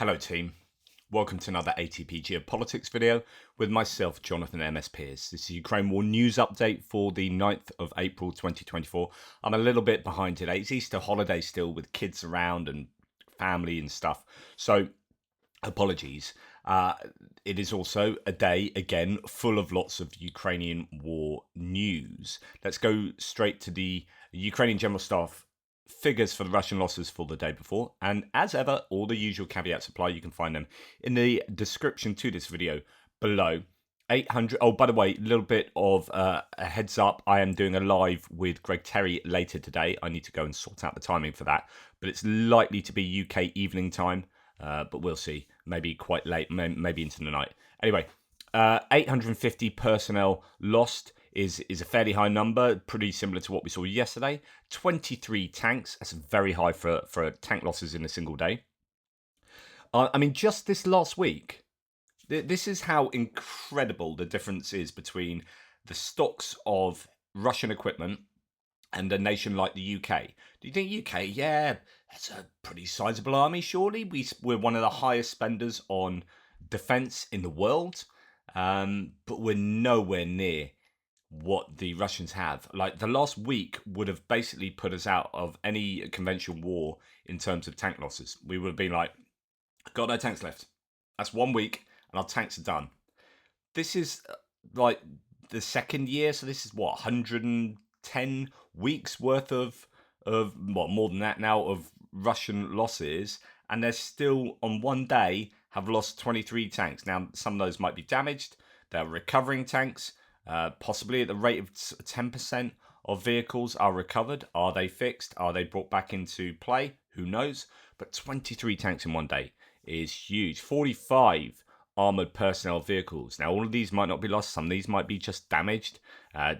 Hello team, welcome to another ATP Geopolitics video with myself, Jonathan MS Pearce. This is Ukraine War News Update for the 9th of April 2024. I'm a little bit behind today. It's Easter holiday still with kids around and family and stuff. So apologies. It is also a day, again, full of lots of Ukrainian war news. Let's go straight to the Ukrainian General Staff figures for the Russian losses for the day before. And as ever, all the usual caveats apply. You can find them in the description to this video below. 800. Oh, by the way, a little bit of a heads up. I am doing a live with Greg Terry later today. I need to go and sort out the timing for that. But it's likely to be UK evening time. But we'll see. Maybe quite late, maybe into the night. Anyway, 850 personnel lost is a fairly high number, pretty similar to what we saw yesterday. 23 tanks, that's very high for tank losses in a single day. I mean, just this last week, this is how incredible the difference is between the stocks of Russian equipment and a nation like the UK. Do you think UK? Yeah, that's a pretty sizable army, surely. We're one of the highest spenders on defense in the world, but we're nowhere near what the Russians have. Like, the last week would have basically put us out of any conventional war in terms of tank losses. We would have been like, got no tanks left. That's 1 week, and our tanks are done. This is like the second year, so this is what, 110 weeks worth of what, more than that now, of Russian losses, and they're still on one day have lost 23 tanks. Now, some of those might be damaged. They're recovering tanks, possibly at the rate of 10% of vehicles are recovered. Are they fixed? Are they brought back into play? Who knows? But 23 tanks in one day is huge. 45 armoured personnel vehicles. Now, all of these might not be lost. Some of these might be just damaged.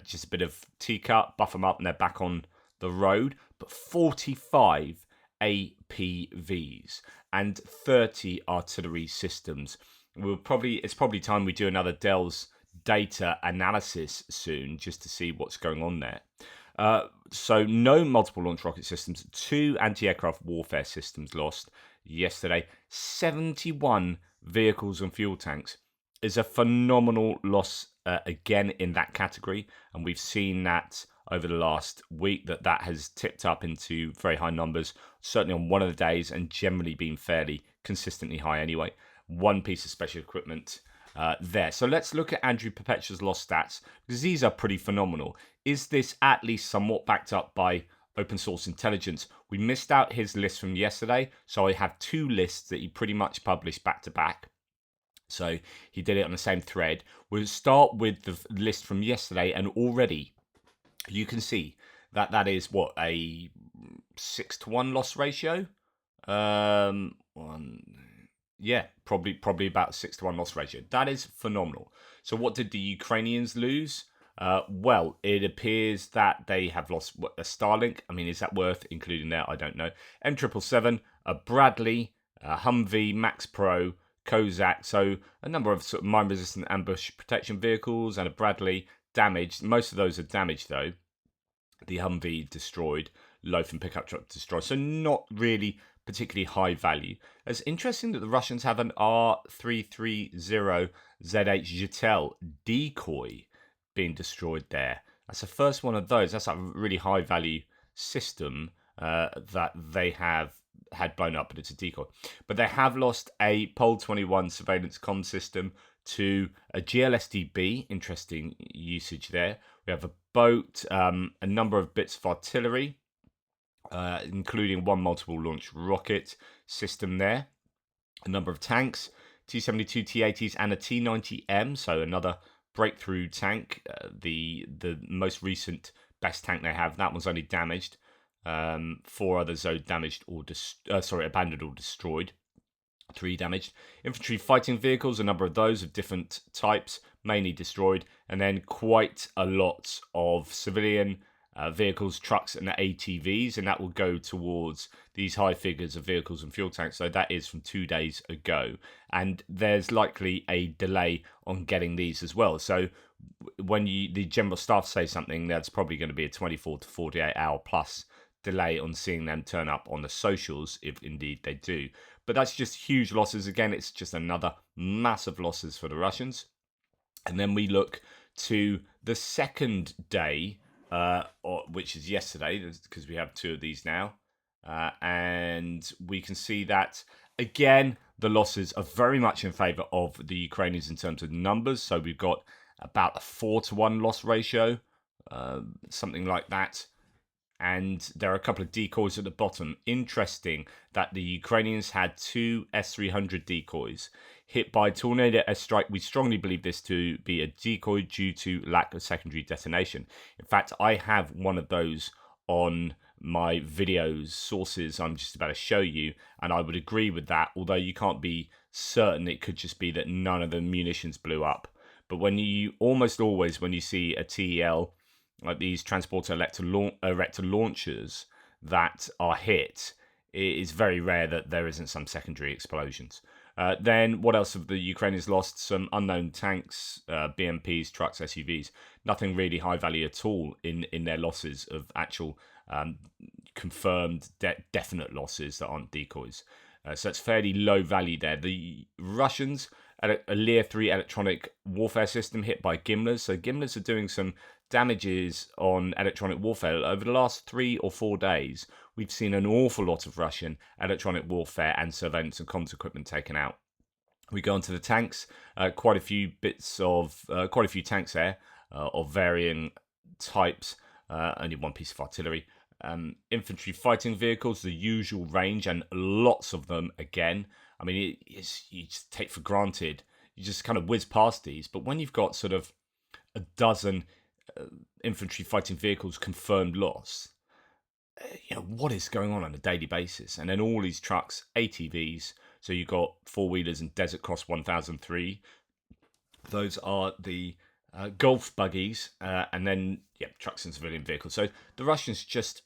Just a bit of T-cut, buff them up, and they're back on the road. But 45 APVs and 30 artillery systems. It's probably time we do another Dell's data analysis soon, just to see what's going on there. So no multiple launch rocket systems, 2 anti-aircraft warfare systems lost yesterday. 71 vehicles and fuel tanks is a phenomenal loss again in that category, and we've seen that over the last week that has tipped up into very high numbers, certainly on one of the days, and generally been fairly consistently high anyway. One piece of special equipment there. So let's look at Andrew Perpetua's lost stats, because these are pretty phenomenal. Is this at least somewhat backed up by open source intelligence? We missed out his list from yesterday, so I have 2 lists that he pretty much published back to back. So he did it on the same thread. We'll start with the list from yesterday, and already you can see that is what, a 6-to-1 loss ratio. Yeah, probably about 6-to-1 loss ratio. That is phenomenal. So what did the Ukrainians lose? Well, it appears that they have lost a Starlink. I mean, is that worth including there? I don't know. M777, a Bradley, a Humvee, Max Pro, Kozak. So a number of sort of mine-resistant ambush protection vehicles and a Bradley damaged. Most of those are damaged, though. The Humvee destroyed. Loaf and pickup truck destroyed. So not really particularly high value. It's interesting that the Russians have an R330ZH Jetel decoy being destroyed there. That's the first one of those. That's a really high value system that they have had blown up, but it's a decoy. But they have lost a Pol 21 surveillance comm system to a GLSDB. Interesting usage there. We have a boat, a number of bits of artillery, including 1 multiple launch rocket system there, a number of tanks, T-72, T-80s, and a T-90M, so another breakthrough tank, the most recent best tank they have. That one's only damaged. 4 others, though, damaged or abandoned or destroyed. 3 damaged. Infantry fighting vehicles, a number of those of different types, mainly destroyed, and then quite a lot of civilian vehicles, trucks, and ATVs, and that will go towards these high figures of vehicles and fuel tanks. So that is from 2 days ago, and there's likely a delay on getting these as well. So when the general staff say something, that's probably going to be a 24 to 48 hour plus delay on seeing them turn up on the socials, if indeed they do. But that's just huge losses. Again, it's just another massive losses for the Russians. And then we look to the second day, which is yesterday, because we have two of these now. And we can see that, again, the losses are very much in favour of the Ukrainians in terms of numbers. So we've got about a 4-to-1 loss ratio, something like that. And there are a couple of decoys at the bottom. Interesting that the Ukrainians had 2 S-300 decoys hit by tornado airstrike. We strongly believe this to be a decoy due to lack of secondary detonation. In fact, I have one of those on my videos sources I'm just about to show you, and I would agree with that, although you can't be certain. It could just be that none of the munitions blew up. But when you almost always, when you see a TEL, like these transporter erector launchers that are hit, it is very rare that there isn't some secondary explosions. Then what else have the Ukrainians lost? Some unknown tanks, BMPs, trucks, SUVs. Nothing really high value at all in their losses of actual confirmed definite losses that aren't decoys. So it's fairly low value there. The Russians, a Lear 3 electronic warfare system hit by Gimlers. So Gimlers are doing some damages on electronic warfare. Over the last 3 or 4 days, we've seen an awful lot of Russian electronic warfare and surveillance and comms equipment taken out. We go on to the tanks. Quite a few tanks there of varying types. Only one piece of artillery. Infantry fighting vehicles, the usual range, and lots of them again. I mean, you just take for granted. You just kind of whiz past these. But when you've got sort of a dozen infantry fighting vehicles confirmed loss, what is going on a daily basis? And then all these trucks, ATVs. So you've got four-wheelers and Desert Cross 1003. Those are the golf buggies, and then trucks and civilian vehicles. So the Russians just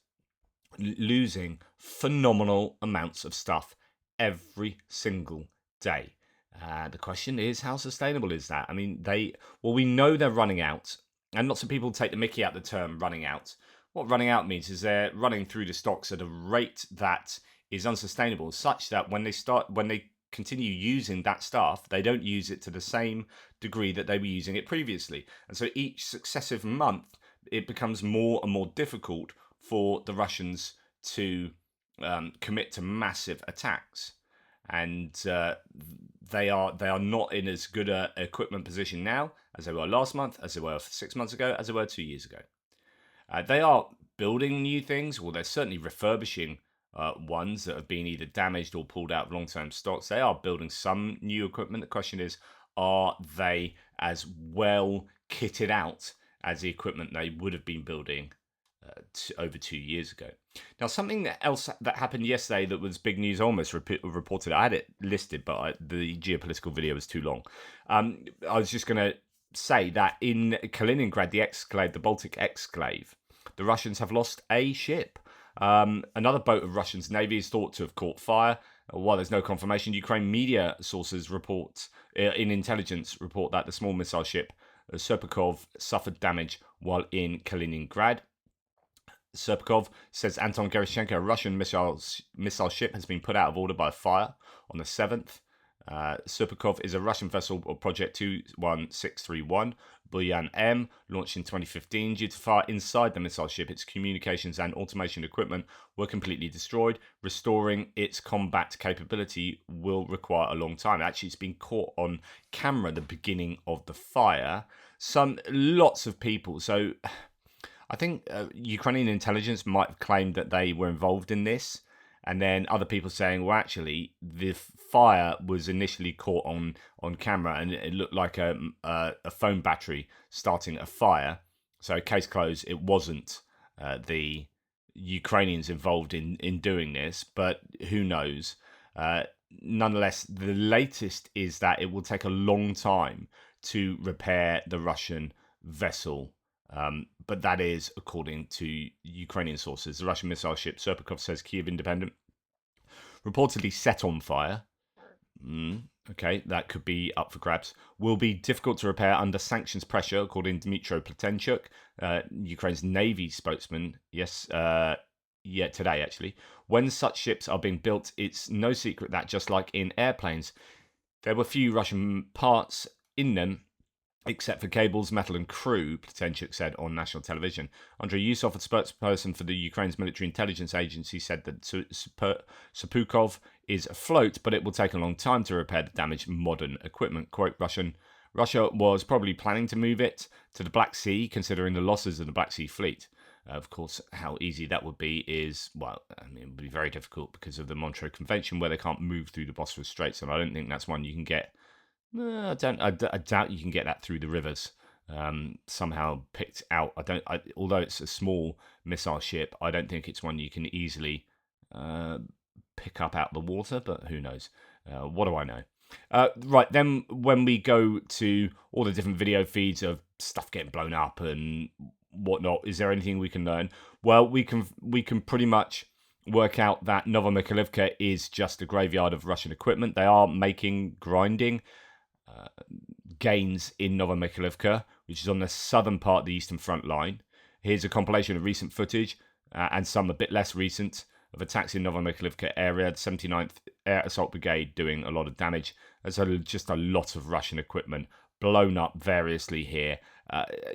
losing phenomenal amounts of stuff every single day. The question is, how sustainable is that? I mean, we know they're running out, and lots of people take the mickey out the term running out. What running out means is they're running through the stocks at a rate that is unsustainable, such that when they continue using that stuff, they don't use it to the same degree that they were using it previously. And so each successive month, it becomes more and more difficult for the Russians to commit to massive attacks. And they are not in as good a equipment position now as they were last month, as they were 6 months ago, as they were 2 years ago. They are building new things, or they're certainly refurbishing ones that have been either damaged or pulled out of long-term stocks. They are building some new equipment. The question is, are they as well kitted out as the equipment they would have been building over 2 years ago? Now, something else that happened yesterday that was big news, almost reported. I had it listed, but the geopolitical video was too long. I was just going to say that in Kaliningrad, the Baltic exclave, the Russians have lost a ship. Another boat of Russia's navy is thought to have caught fire. While there's no confirmation, Ukraine media sources in intelligence report that the small missile ship Serpukov suffered damage while in Kaliningrad. Serpukov says Anton Gerashchenko, a Russian missile ship, has been put out of order by a fire on the 7th. Serpukov is a Russian vessel of Project 21631, Buyan M, launched in 2015. Due to fire inside the missile ship, its communications and automation equipment were completely destroyed. Restoring its combat capability will require a long time. Actually, it's been caught on camera, the beginning of the fire. Lots of people. So I think Ukrainian intelligence might have claimed that they were involved in this. And then other people saying, well, actually, the fire was initially caught on camera and it looked like a phone battery starting a fire. So case closed, it wasn't the Ukrainians involved in doing this, but who knows? Nonetheless, the latest is that it will take a long time to repair the Russian vessel. But that is according to Ukrainian sources. The Russian missile ship Serpukov, says Kiev Independent, reportedly set on fire. Okay, that could be up for grabs. Will be difficult to repair under sanctions pressure, according to Dmytro Platenchuk, Ukraine's Navy spokesman. Yes, yet today, actually. When such ships are being built, it's no secret that just like in airplanes, there were few Russian parts in them except for cables, metal, and crew, Platenchuk said on national television. Andrei Yusov, a spokesperson for the Ukraine's military intelligence agency, said that Sapukov is afloat, but it will take a long time to repair the damaged modern equipment. Quote, Russia was probably planning to move it to the Black Sea, considering the losses of the Black Sea fleet. Of course, how easy that would be is, well, I mean, it would be very difficult because of the Montreux Convention, where they can't move through the Bosphorus Straits, and I don't think that's one you can get. No, I doubt you can get that through the rivers. Somehow picked out. Although it's a small missile ship, I don't think it's one you can easily pick up out the water. But who knows? What do I know? Right, then when we go to all the different video feeds of stuff getting blown up and whatnot, is there anything we can learn? Well, we can pretty much work out that Novomykhailivka is just a graveyard of Russian equipment. They are grinding gains in Novomykhailivka, which is on the southern part of the Eastern Front line. Here's a compilation of recent footage and some a bit less recent of attacks in Novomykhailivka area. The 79th Air Assault Brigade doing a lot of damage. There's just a lot of Russian equipment blown up variously here.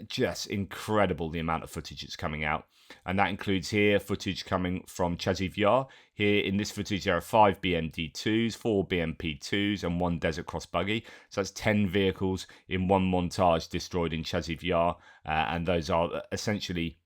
Just incredible the amount of footage that's coming out. And that includes here footage coming from Chaziv Yar. Here in this footage, there are 5 BMD-2s, 4 BMP-2s, and 1 Desert Cross buggy. So that's 10 vehicles in one montage destroyed in Chaziv Yar. And those are essentially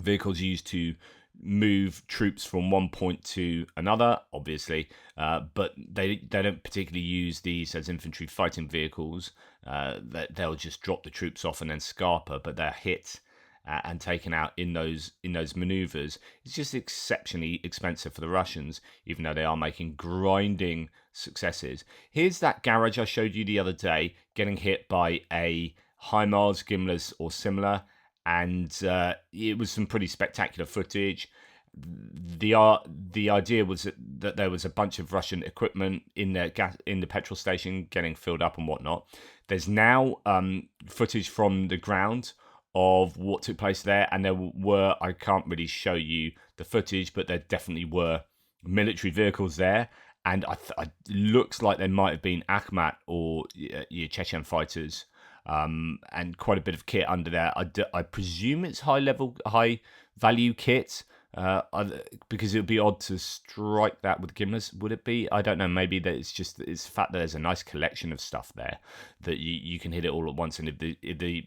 vehicles used to move troops from one point to another, obviously, but they don't particularly use these as infantry fighting vehicles. They'll just drop the troops off and then scarper, but they're hit and taken out in those maneuvers. It's just exceptionally expensive for the Russians, even though they are making grinding successes. Here's that garage I showed you the other day getting hit by a HIMARS, Gimlers or similar, and it was some pretty spectacular footage. The idea was that there was a bunch of Russian equipment in the petrol station getting filled up and whatnot. There's now footage from the ground of what took place there, and there were, I can't really show you the footage, but there definitely were military vehicles there, and it looks like there might have been Akhmat or Chechen fighters, and quite a bit of kit under there. I presume it's high value kit, because it would be odd to strike that with Gimlers, would it be? I don't know. Maybe that it's the fact that there's a nice collection of stuff there that you can hit it all at once, and if the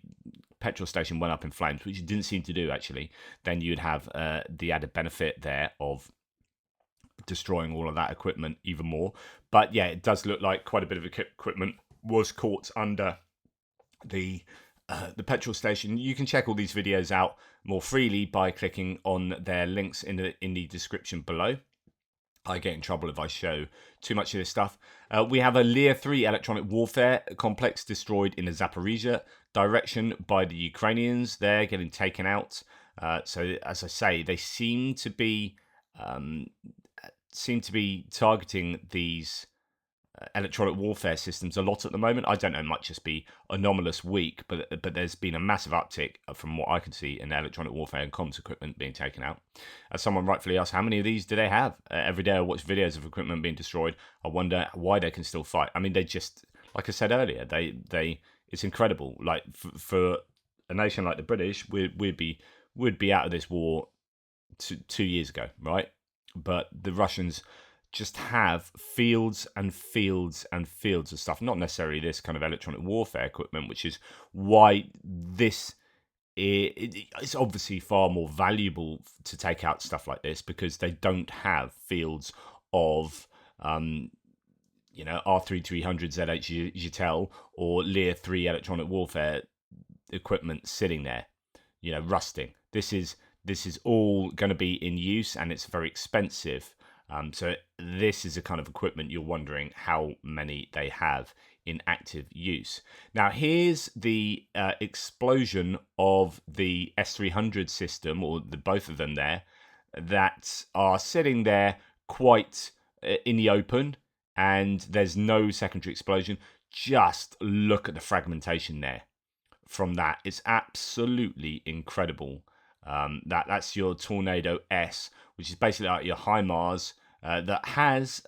petrol station went up in flames, which it didn't seem to do actually, then you'd have the added benefit there of destroying all of that equipment even more. But yeah, it does look like quite a bit of equipment was caught under the petrol station. You can check all these videos out more freely by clicking on their links in the description below. I get in trouble if I show too much of this stuff. We have a Lear 3 electronic warfare complex destroyed in the Zaporizhia direction by the Ukrainians. They're getting taken out. So as I say, they seem to be targeting these electronic warfare systems a lot at the moment. I don't know, it might just be anomalous week, but there's been a massive uptick from what I can see in electronic warfare and comms equipment being taken out. As someone rightfully asked, how many of these do they have? Every day I watch videos of equipment being destroyed. I wonder why they can still fight. I mean, they just, like I said earlier, they it's incredible. Like for a nation like the British, we'd be out of this war 2 years ago, right? But the Russians just have fields and fields and fields of stuff, not necessarily this kind of electronic warfare equipment, which is why this it's obviously far more valuable to take out stuff like this, because they don't have fields of R3300 ZH Jitel or Lear 3 electronic warfare equipment sitting there, rusting. This is all going to be in use, and it's very expensive. So this is a kind of equipment you're wondering how many they have in active use. Now here's the explosion of the S300 system, or both of them there, that are sitting there quite in the open, and there's no secondary explosion. Just look at the fragmentation there from that. It's absolutely incredible. That's your Tornado S, which is basically like your HIMARS that has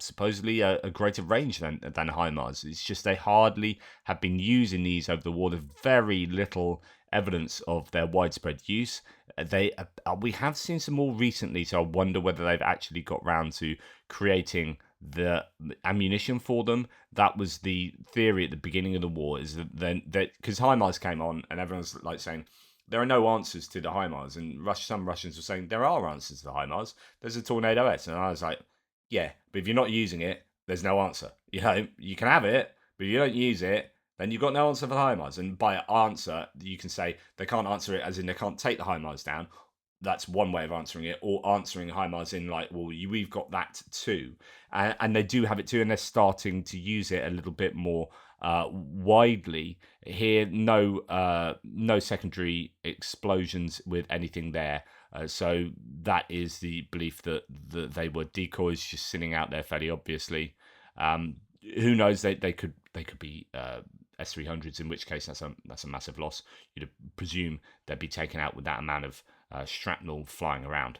supposedly a greater range than HIMARS. It's just they hardly have been using these over the war. There's very little evidence of their widespread use. We have seen some more recently, so I wonder whether they've actually got round to creating the ammunition for them. That was the theory at the beginning of the war, is that because HIMARS came on and everyone's like saying there are no answers to the HIMARS, and some Russians were saying there are answers to the HIMARS. There's a Tornado S, and I was like, yeah, but if you're not using it, there's no answer. You know, you can have it, but if you don't use it, then you've got no answer for the HIMARS. And by answer, you can say they can't answer it as in they can't take the HIMARS down. That's one way of answering it, or answering HIMARS in like, well, we've got that too. And they do have it too, and they're starting to use it a little bit more widely. Here, no secondary explosions with anything there. So that is the belief that they were decoys just sitting out there fairly obviously. Who knows? They could be S300s, in which case that's a massive loss. You'd presume they'd be taken out with that amount of shrapnel flying around,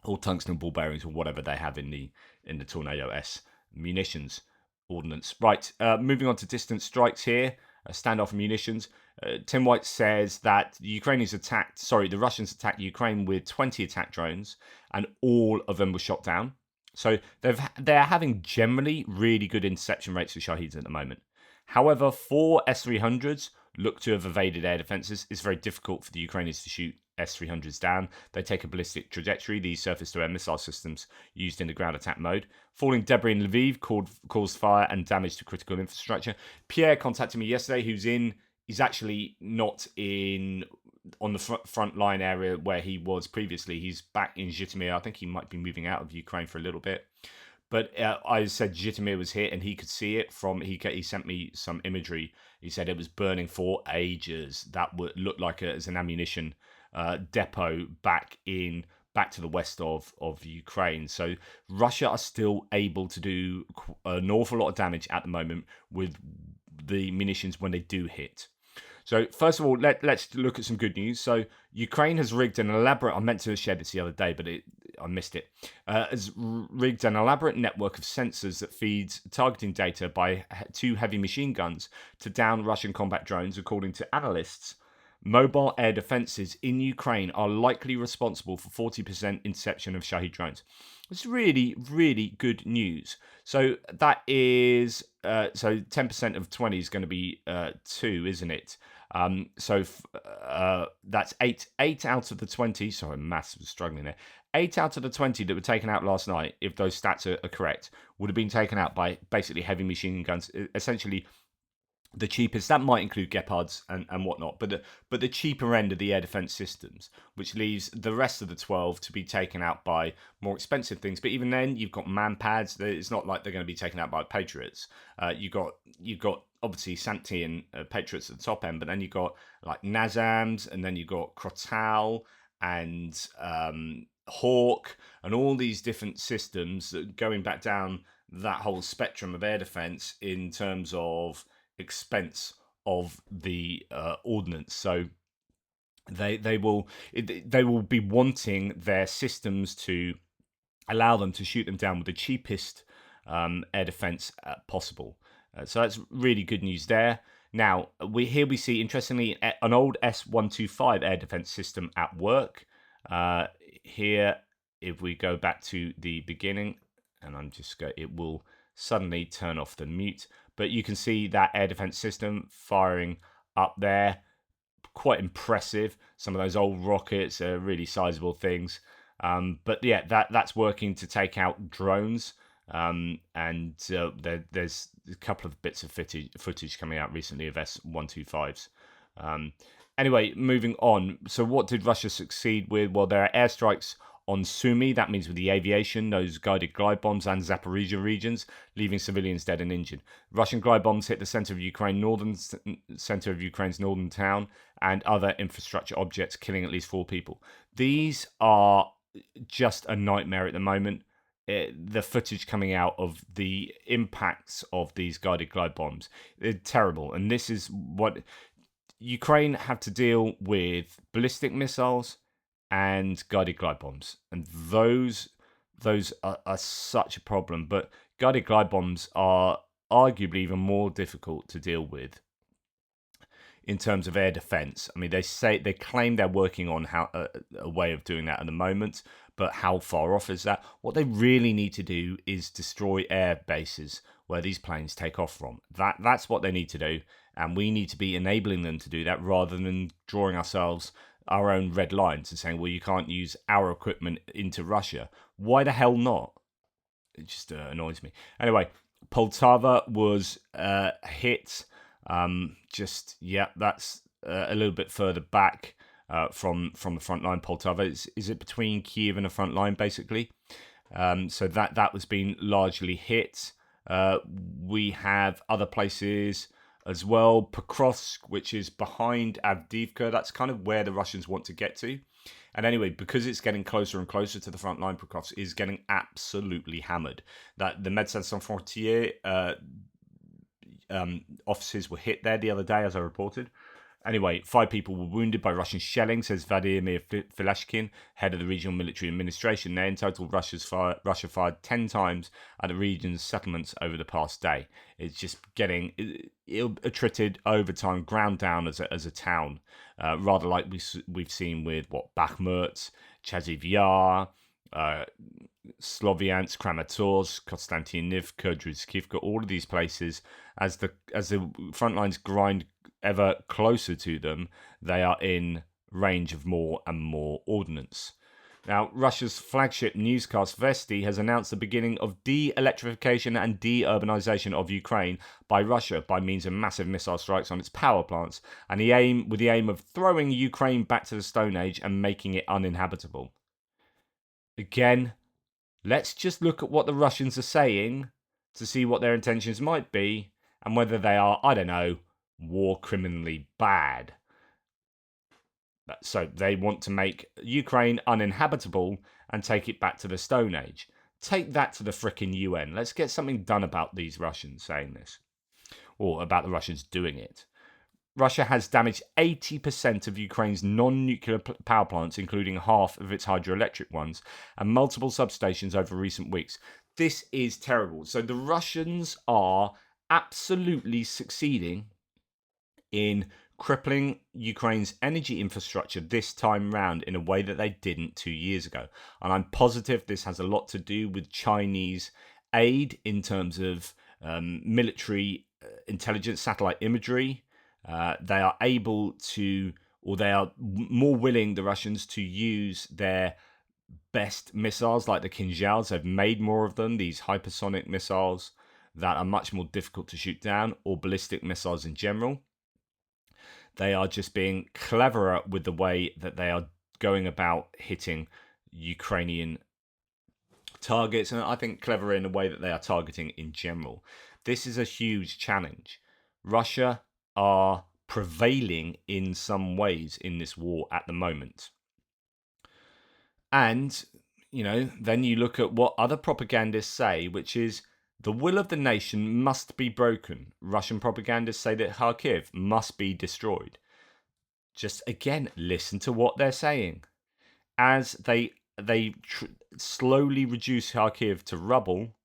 or tungsten ball bearings, or whatever they have in the Tornado S munitions ordnance. Right, moving on to distance strikes here. Standoff munitions. Tim White says that the Russians attacked Ukraine with 20 attack drones, and all of them were shot down. So they're having generally really good interception rates for Shaheeds at the moment. However, 4 S-300s look to have evaded air defences. It's very difficult for the Ukrainians to shoot S-300s down. They take a ballistic trajectory, these surface-to-air missile systems used in the ground attack mode. Falling debris in Lviv caused fire and damage to critical infrastructure. Pierre contacted me yesterday, he's actually not on the front line area where he was previously. He's back in Zhytomyr. I think he might be moving out of Ukraine for a little bit. But I said Zhytomyr was hit, and he could see it from. He sent me some imagery. He said it was burning for ages. That would look like as an ammunition depot back to the west of Ukraine. So Russia are still able to do an awful lot of damage at the moment with the munitions when they do hit. So first of all, let's look at some good news. So Ukraine has rigged an elaborate. I meant to share this the other day, but I missed it. Has rigged an elaborate network of sensors that feeds targeting data by 2 heavy machine guns to down Russian combat drones. According to analysts, mobile air defenses in Ukraine are likely responsible for 40% interception of Shahed drones. It's really, really good news. So that is 10% of 20 is going to be 2, isn't it? That's 8 out of the 20. Sorry, maths was struggling there. 8 out of the 20 that were taken out last night, if those stats are correct, would have been taken out by basically heavy machine guns, essentially the cheapest. That might include Gepards and whatnot, but the cheaper end of the air defense systems, which leaves the rest of the 12 to be taken out by more expensive things. But even then, you've got manpads. It's not like they're going to be taken out by Patriots. You've got obviously Santi and Patriots at the top end, but then you've got like Nazams, and then you've got Krotal and Hawk, and all these different systems that going back down that whole spectrum of air defense in terms of expense of the ordnance. So they will be wanting their systems to allow them to shoot them down with the cheapest air defense possible. So that's really good news there. Now we see interestingly an old S-125 air defense system at work. Here, if we go back to the beginning, and it will suddenly turn off the mute. But you can see that air defense system firing up there. Quite impressive. Some of those old rockets are really sizable things. But yeah, that's working to take out drones. There's a couple of bits of footage coming out recently of S-125s. Anyway, moving on. So what did Russia succeed with? Well, there are airstrikes on Sumy, that means with the aviation, those guided glide bombs, and Zaporizhia regions, leaving civilians dead and injured. Russian glide bombs hit the center of Ukraine's northern town and other infrastructure objects, killing at least 4 people. These are just a nightmare at the moment. The footage coming out of the impacts of these guided glide bombs is terrible. And this is what Ukraine have to deal with: ballistic missiles, and guided glide bombs, and those are such a problem. But guided glide bombs are arguably even more difficult to deal with in terms of air defense. I mean, they claim they're working on a way of doing that at the moment, but how far off is that? What they really need to do is destroy air bases where these planes take off from. That's what they need to do, and we need to be enabling them to do that rather than drawing ourselves our own red lines and saying, well, you can't use our equipment into Russia. Why the hell not? It just annoys me. Anyway, Poltava was hit. That's a little bit further back from the front line. Poltava is it between Kiev and the front line, basically. So that was being largely hit. We have other places as well. Pokrovsk, which is behind Avdiivka, that's kind of where the Russians want to get to. And anyway, because it's getting closer and closer to the front line, Pokrovsk is getting absolutely hammered. That the Médecins Sans Frontières offices were hit there the other day, as I reported. Anyway, 5 people were wounded by Russian shelling, says Vladimir Filashkin, head of the regional military administration. There, in total, Russia fired 10 times at the region's settlements over the past day. It's just getting attrited over time, ground down as a town, rather like we've seen with Bakhmut, Chasiv Yar, Sloviansk, Kramatorsk, Konstantinivka, Druzhkivka, all of these places, as the front lines grind ever closer to them, they are in range of more and more ordnance. Now, Russia's flagship newscast Vesti has announced the beginning of de-electrification and de-urbanization of Ukraine by Russia by means of massive missile strikes on its power plants, and the aim of throwing Ukraine back to the Stone Age and making it uninhabitable. Again, let's just look at what the Russians are saying to see what their intentions might be and whether they are, I don't know, war criminally bad. So they want to make Ukraine uninhabitable and take it back to the Stone Age. Take that to the frickin' UN. Let's get something done about these Russians saying this, or about the Russians doing it. Russia has damaged 80% of Ukraine's non-nuclear power plants, including half of its hydroelectric ones, and multiple substations over recent weeks. This is terrible. So the Russians are absolutely succeeding in crippling Ukraine's energy infrastructure this time round in a way that they didn't 2 years ago. And I'm positive this has a lot to do with Chinese aid in terms of military intelligence, satellite imagery. They are able to, or they are more willing, the Russians, to use their best missiles like the Kinzhals. They've made more of them, these hypersonic missiles that are much more difficult to shoot down, or ballistic missiles in general. They are just being cleverer with the way that they are going about hitting Ukrainian targets, and I think cleverer in the way that they are targeting in general. This is a huge challenge. Russia are prevailing in some ways in this war at the moment. And, then you look at what other propagandists say, which is the will of the nation must be broken. Russian propagandists say that Kharkiv must be destroyed. Just again, listen to what they're saying. As they slowly reduce Kharkiv to rubble,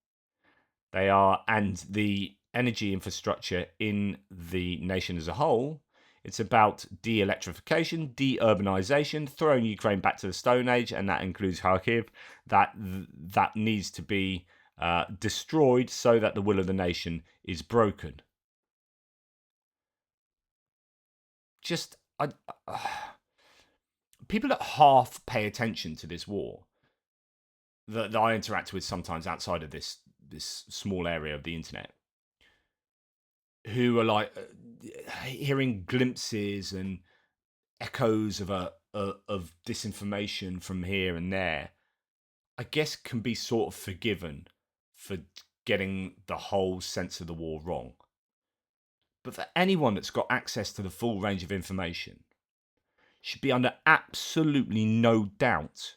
and the energy infrastructure in the nation as a whole, it's about de-electrification, de-urbanization, throwing Ukraine back to the Stone Age, and that includes Kharkiv. That needs to be destroyed so that the will of the nation is broken. People that half pay attention to this war that I interact with sometimes outside of this small area of the internet, who are like hearing glimpses and echoes of disinformation from here and there, I guess can be sort of forgiven for getting the whole sense of the war wrong. But for anyone that's got access to the full range of information, should be under absolutely no doubt,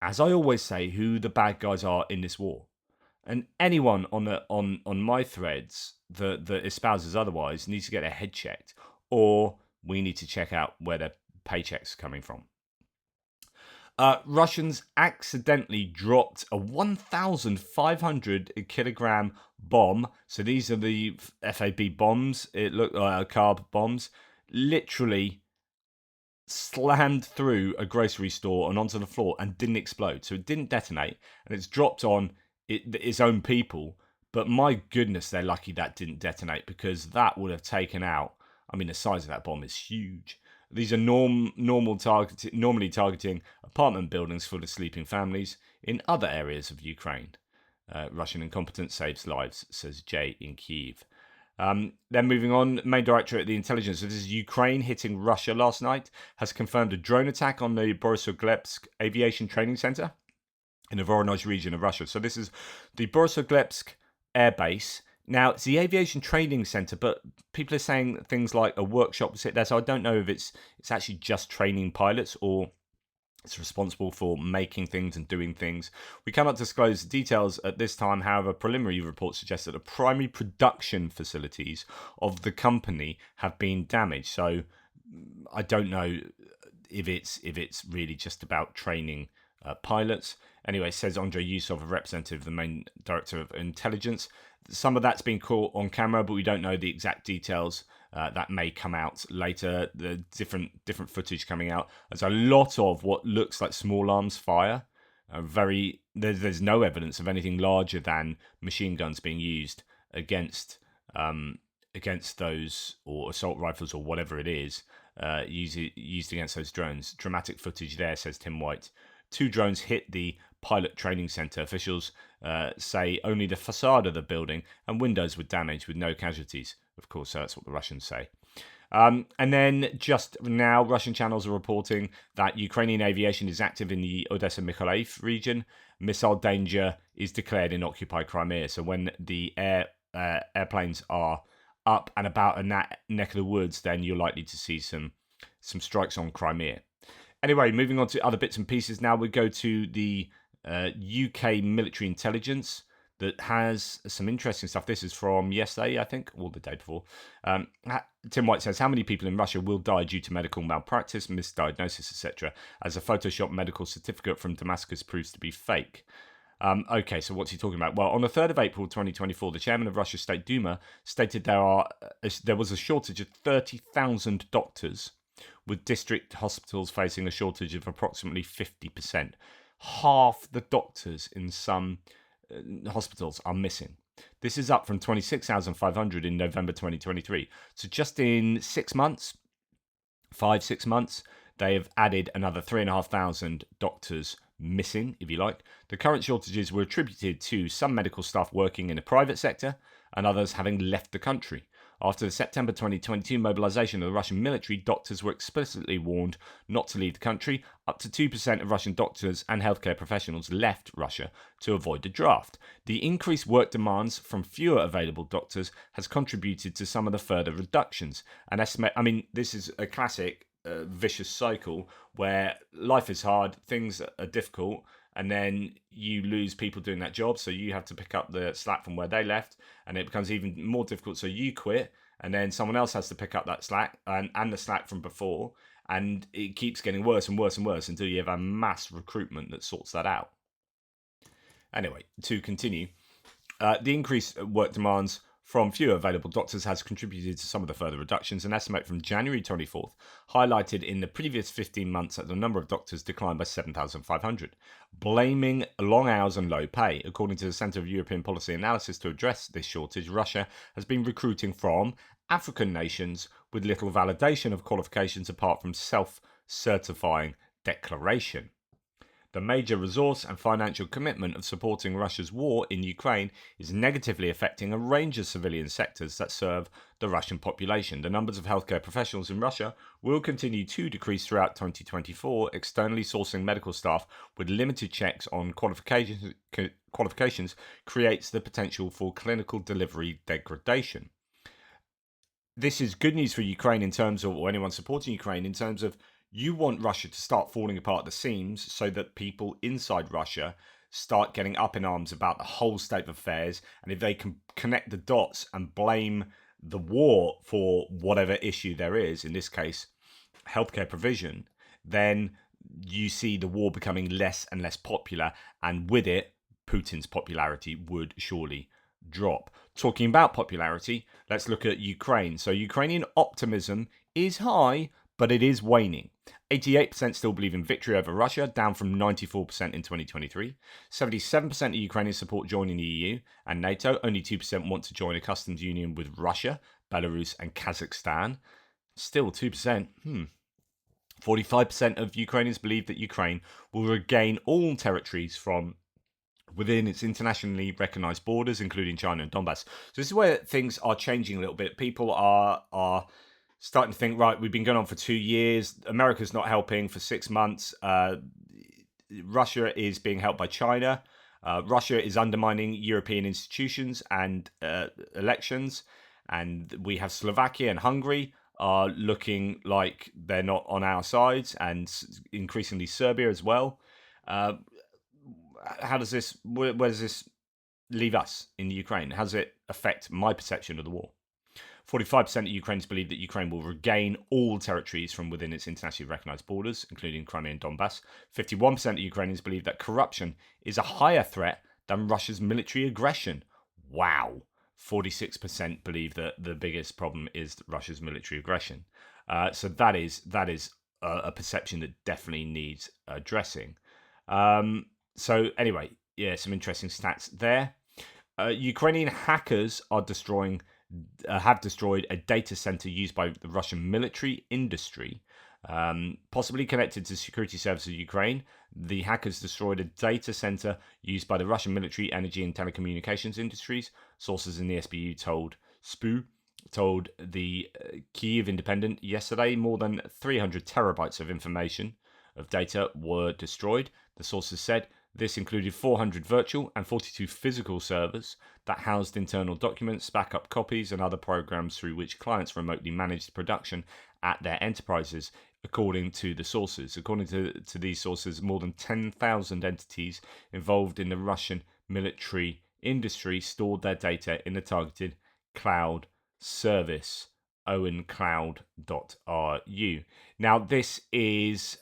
as I always say, who the bad guys are in this war. And anyone on my threads that espouses otherwise needs to get their head checked, or we need to check out where their paychecks are coming from. Russians accidentally dropped a 1,500 kilogram bomb. So these are the FAB bombs. It looked carb bombs. Literally slammed through a grocery store and onto the floor and didn't explode. So it didn't detonate, and it's dropped on its own people. But my goodness, they're lucky that didn't detonate, because that would have taken out. I mean, the size of that bomb is huge. These are normally targeting apartment buildings full of sleeping families in other areas of Ukraine. Russian incompetence saves lives, says Jay in Kyiv. Then moving on, main director at the intelligence. So this is Ukraine hitting Russia last night, has confirmed a drone attack on the Borisoglepsk aviation training center in the Voronezh region of Russia. So this is the Borisoglepsk air base. Now, it's the aviation training center, but people are saying things like a workshop was hit there. So I don't know if it's actually just training pilots, or it's responsible for making things and doing things. We cannot disclose details at this time. However, preliminary reports suggest that the primary production facilities of the company have been damaged. So I don't know if it's really just about training pilots. Anyway, says Andrei Yusov, a representative of the main director of intelligence. Some of that's been caught on camera, but we don't know the exact details. That may come out later. The different footage coming out. There's a lot of what looks like small arms fire. There's no evidence of anything larger than machine guns being used against those, or assault rifles, or whatever it is, used against those drones. Dramatic footage there, says Tim White. 2 drones hit the pilot training center. Officials say only the facade of the building and windows were damaged with no casualties. Of course, that's what the Russians say. And then just now, Russian channels are reporting that Ukrainian aviation is active in the Odessa-Mykolaiv region. Missile danger is declared in occupied Crimea. So when the airplanes are up and about in that neck of the woods, then you're likely to see some strikes on Crimea. Anyway, moving on to other bits and pieces now, we go to the UK military intelligence that has some interesting stuff. This is from yesterday, I think, or the day before. Tim White says, how many people in Russia will die due to medical malpractice, misdiagnosis, etc., as a Photoshop medical certificate from Damascus proves to be fake? Okay, so what's he talking about? Well, on the 3rd of April 2024, the chairman of Russia's State Duma stated there was a shortage of 30,000 doctors, with district hospitals facing a shortage of approximately 50%. Half the doctors in some hospitals are missing. This is up from 26,500 in November 2023. So just in 6 months, 5-6 months, they have added another 3,500 doctors missing, if you like. The current shortages were attributed to some medical staff working in the private sector and others having left the country. After the September 2022 mobilization of the Russian military, doctors were explicitly warned not to leave the country. Up to 2% of Russian doctors and healthcare professionals left Russia to avoid the draft. The increased work demands from fewer available doctors has contributed to some of the further reductions. This is a classic vicious cycle where life is hard, things are difficult, and then you lose people doing that job, so you have to pick up the slack from where they left, and it becomes even more difficult, so you quit, and then someone else has to pick up that slack and the slack from before, and it keeps getting worse and worse and worse until you have a mass recruitment that sorts that out. Anyway, to continue, the increased work demands from fewer available doctors has contributed to some of the further reductions. An estimate from January 24th highlighted in the previous 15 months that the number of doctors declined by 7,500, blaming long hours and low pay. According to the Centre of European Policy Analysis, to address this shortage, Russia has been recruiting from African nations with little validation of qualifications apart from self-certifying declaration. The major resource and financial commitment of supporting Russia's war in Ukraine is negatively affecting a range of civilian sectors that serve the Russian population. The numbers of healthcare professionals in Russia will continue to decrease throughout 2024. Externally sourcing medical staff with limited checks on qualifications creates the potential for clinical delivery degradation. This is good news for Ukraine in terms of, or anyone supporting Ukraine, in terms of, you want Russia to start falling apart at the seams so that people inside Russia start getting up in arms about the whole state of affairs. And if they can connect the dots and blame the war for whatever issue there is, in this case, healthcare provision, then you see the war becoming less and less popular, and with it, Putin's popularity would surely drop. Talking about popularity, let's look at Ukraine. So Ukrainian optimism is high, but it is waning. 88% still believe in victory over Russia, down from 94% in 2023. 77% of Ukrainians support joining the EU and NATO. Only 2% want to join a customs union with Russia, Belarus, and Kazakhstan. Still 2%. 45% of Ukrainians believe that Ukraine will regain all territories from within its internationally recognized borders, including China and Donbass. So this is where things are changing a little bit. People are starting to think, right, we've been going on for 2 years. America's not helping for 6 months. Russia is being helped by China. Russia is undermining European institutions and elections. And we have Slovakia and Hungary are looking like they're not on our sides, and increasingly Serbia as well. How does this? Where does this leave us in Ukraine? How does it affect my perception of the war? 45% of Ukrainians believe that Ukraine will regain all territories from within its internationally recognized borders, including Crimea and Donbass. 51% of Ukrainians believe that corruption is a higher threat than Russia's military aggression. Wow. 46% believe that the biggest problem is Russia's military aggression. So that is a perception that definitely needs addressing. So anyway, yeah, some interesting stats there. Ukrainian hackers have destroyed a data center used by the Russian military industry, possibly connected to security services of Ukraine. The hackers destroyed a data center used by the Russian military, energy, and telecommunications industries. Sources in the SBU told the Kyiv Independent yesterday more than 300 terabytes of information of data were destroyed. The sources said this included 400 virtual and 42 physical servers that housed internal documents, backup copies, and other programs through which clients remotely managed production at their enterprises, according to the sources. According to these sources, more than 10,000 entities involved in the Russian military industry stored their data in the targeted cloud service, owencloud.ru. Now, this is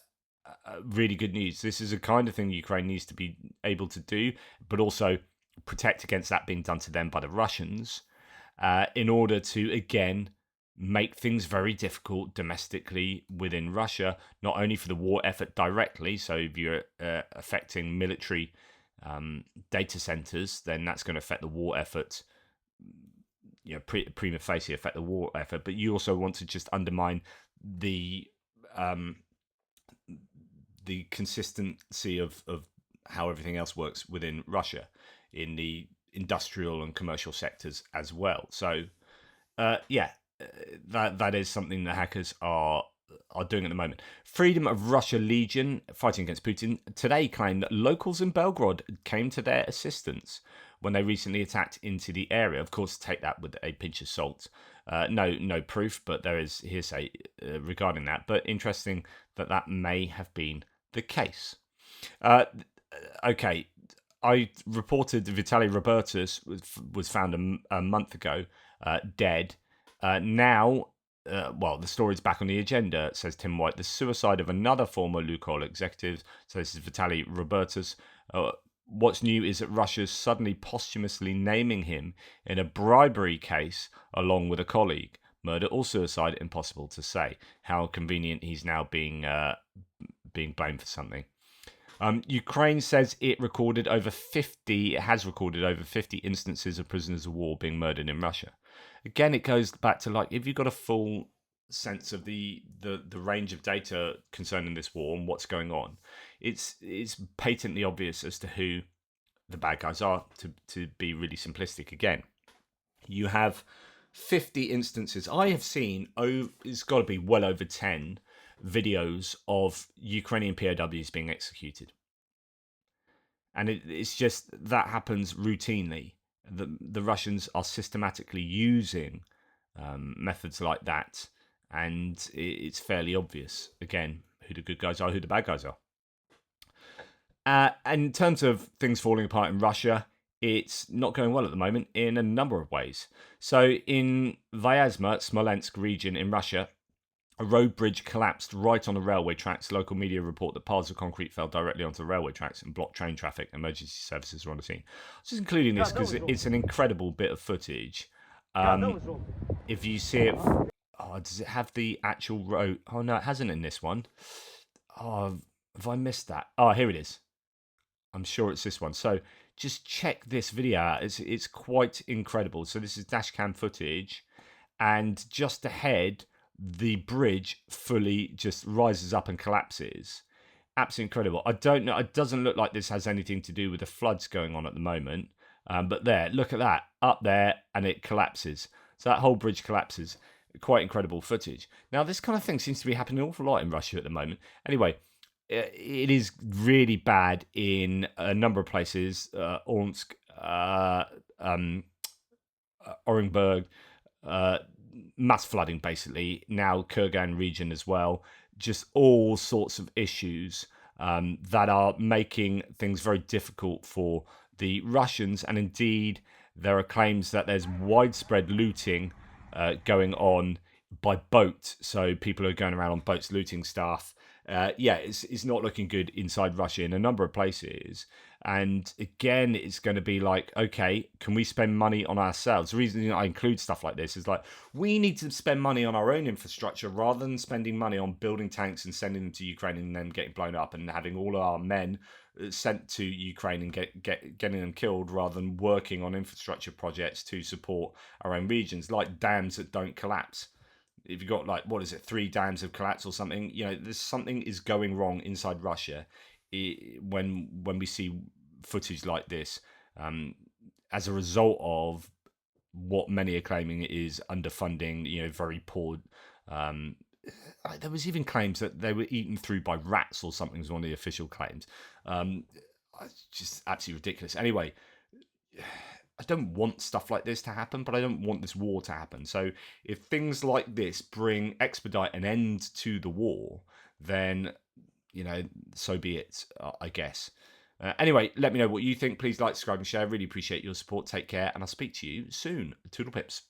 really good news. This is the kind of thing Ukraine needs to be able to do, but also protect against that being done to them by the Russians, in order to, again, make things very difficult domestically within Russia, not only for the war effort directly. So if you're affecting military data centers, then that's going to affect the war effort, prima facie affect the war effort, but you also want to just undermine the consistency of how everything else works within Russia in the industrial and commercial sectors as well. So, that is something the hackers are doing at the moment. Freedom of Russia Legion, fighting against Putin, today claimed that locals in Belgrade came to their assistance when they recently attacked into the area. Of course, take that with a pinch of salt. No proof, but there is hearsay regarding that. But interesting that may have been the case. Okay, I reported Vitaly Robertus was found a month ago, dead. Now, the story's back on the agenda, says Tim White. The suicide of another former Lukoil executive. So this is Vitaly Robertus. What's new is that Russia's suddenly posthumously naming him in a bribery case along with a colleague. Murder or suicide, impossible to say. How convenient he's now being blamed for something. Ukraine says it has recorded over 50 instances of prisoners of war being murdered in Russia. Again, it goes back to if you've got a full sense of the range of data concerning this war and what's going on, it's patently obvious as to who the bad guys are, to be really simplistic again. You have 50 instances. I have seen, it's got to be well over 10 videos of Ukrainian POWs being executed. And it's just that happens routinely. The Russians are systematically using methods like that, and it's fairly obvious, again, who the good guys are, who the bad guys are. And in terms of things falling apart in Russia, it's not going well at the moment in a number of ways. So in Vyazma, Smolensk region in Russia, A road bridge collapsed right on the railway tracks. Local media report that piles of concrete fell directly onto the railway tracks and blocked train traffic. Emergency services were on the scene. Just including this because it's an incredible bit of footage. If you see it, does it have the actual road? Oh no, it hasn't in this one. Oh, have I missed that? Oh, here it is. I'm sure it's this one. So just check this video out. It's quite incredible. So this is dashcam footage, and just ahead, the bridge fully just rises up and collapses. Absolutely incredible. I don't know. It doesn't look like this has anything to do with the floods going on at the moment. But there, look at that. Up there, and it collapses. So that whole bridge collapses. Quite incredible footage. Now, this kind of thing seems to be happening an awful lot in Russia at the moment. Anyway, it is really bad in a number of places. Orsk, Orenburg, mass flooding basically. Now Kurgan region as well. Just all sorts of issues that are making things very difficult for the Russians. And indeed, there are claims that there's widespread looting going on by boat. So people are going around on boats looting stuff. It's not looking good inside Russia in a number of places. And again, it's going to be like, okay, can we spend money on ourselves? The reason I include stuff like this is like, we need to spend money on our own infrastructure rather than spending money on building tanks and sending them to Ukraine and then getting blown up and having all our men sent to Ukraine and getting them killed, rather than working on infrastructure projects to support our own regions, like dams that don't collapse. If you've got, like, what is it, 3 dams have collapsed or something, there's something is going wrong inside Russia when we see footage like this, as a result of what many are claiming is underfunding, very poor. There was even claims that they were eaten through by rats or something, was one of the official claims. Just absolutely ridiculous. Anyway, I don't want stuff like this to happen, but I don't want this war to happen. So if things like this expedite an end to the war, then, so be it, I guess. Anyway, let me know what you think. Please like, subscribe, and share. Really appreciate your support. Take care, and I'll speak to you soon. Toodle pips.